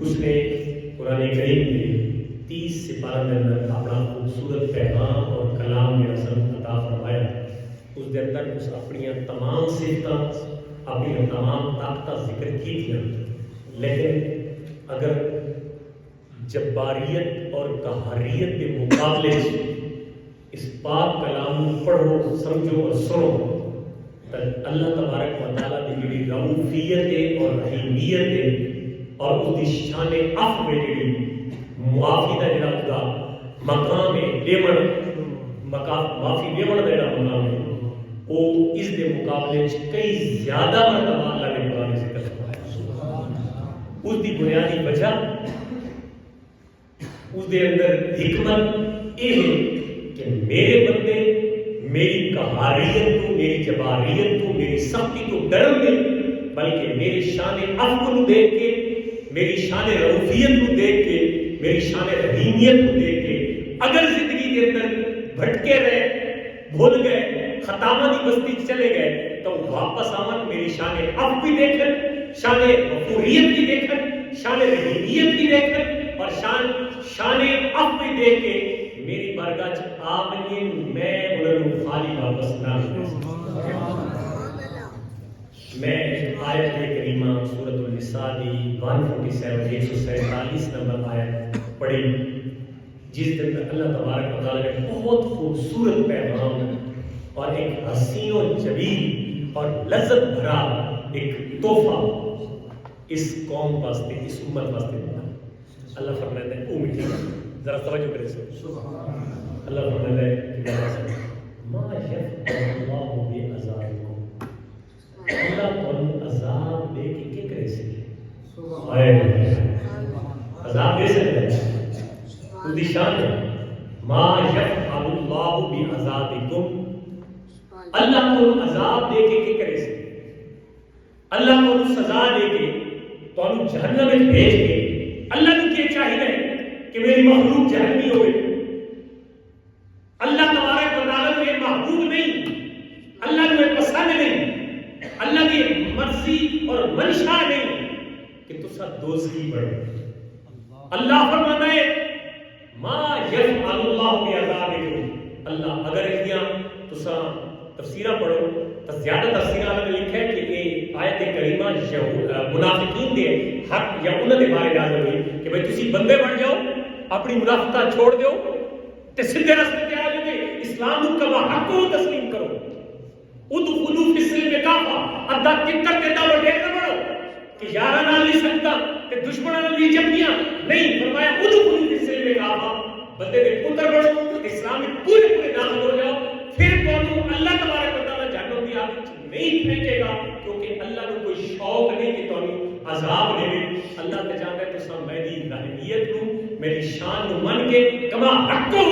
اس نے قرآن کریم کے 30 سپارہ کے اندر اپنا خوبصورت پیغام اور کلام میں اثر عطا فرمایا. اس کے اندر اس اپنی تمام صفتیں اپنی تمام طاقتیں ذکر کی تھیں، لیکن اگر جباریت اور قہاریت کے مقابلے اس پاک کلام پڑھو سمجھو اور سنو تو اللہ تبارک و تعالیٰ کی جڑی رؤوفیت ہے اور رحیمیت ہے اور اس کی شان عفو ہے جڑی معافی کا جڑا اس کا مقام ہے معافی دیون کا جڑا مقام ہے وہ اس کے مقابلے کئی زیادہ مرتبہ اللہ نے قرآن ذکر فرمایا. اس کی بنیادی وجہ اس دے اندر حکمت یہ ہے کہ میرے بندے میری قہاریت تو میری جباریت تو میری سختی تو ڈرن گے، بلکہ میری شان عفو کو دیکھ کے میری شان رؤوفیت کو دیکھ کے میری شان رحیمیت کو دیکھ کے اگر زندگی کے اندر بھٹکے رہے بھول گئے خطامہ کی بستی چلے گئے تو واپس آمن میری شان عفو بھی دیکھن شان غفوریت بھی دیکھن شان رحیمیت بھی دیکھن اور شان عفو بھی دیکھ کے میری بارگاہ آمین میں انہوں خالی واپس نہ میں آیت کریمہ سورۃ النساء کی 147 نمبر آیت پڑھی جس کے اندر اللہ تبارک و تعالیٰ نے بہت خوبصورت پیغام اور ایک حسین و جمیل اور لذت بھرا ایک تحفہ اس قوم واسطے اس امت واسطے دیا. اللہ فرماتا ہے او میٹھی ذرا توجہ کرے سو اللہ فرماتا ہے ما یفعل اللہ بعذابکم اللہ کو عذاب دے کے کیا کرے سی عذاب دے سکتا ہے اس کی شان ہے ما یفعل اللہ بعذابکم اللہ کو عذاب دے کے کیا کرے سی اللہ کو سزا دے کے تو ہم جہنم میں بھیج کے اللہ کو کیا چاہیے کہ میری مخلوق جہنمی ہوئے. اللہ تبارک و تعالیٰ کو یہ محبوب نہیں، اللہ کو یہ پسند نہیں، اللہ کی مرضی اور منشا نہیں کہ تسا دوزخی بڑھو. اللہ فرماتا ہے ما یفعل اللہ بعذابکم اللہ اگر ایسا تسا تفسیرہ پڑھو تو زیادہ تفسیرہ نے لکھا ہے کہ یہ آیت کریمہ منافقین دے حق یا انہوں نے بارے نازل ہوئی کہ بھئی تسی بندے بن جاؤ اپنی منافقت چھوڑ دیو تے سیدھے راستے پہ آ جاؤ اسلام کو کما حق کو تسلیم کرو ادخلوا فی السلم کافہ ادا ٹکر کے دا بڑے نہ بڑھو کہ یارا نال نہیں سکتا کہ دشمناں نال نہیں جمنیاں نہیں فرمایا ادخلوا فی السلم کافہ بندے دے پتر بڑھو اسلام میں پورے داخل ہو جاؤ پھر تو اللہ تبارک و تعالیٰ جہنم دی آگ نہیں پھینکے گا کیونکہ اللہ کو کوئی شوق نہیں کہ تو عذاب دے. اللہ تے جانتا ہے تو سب میری رحمیت کو میری شان کو من کے کما حق کو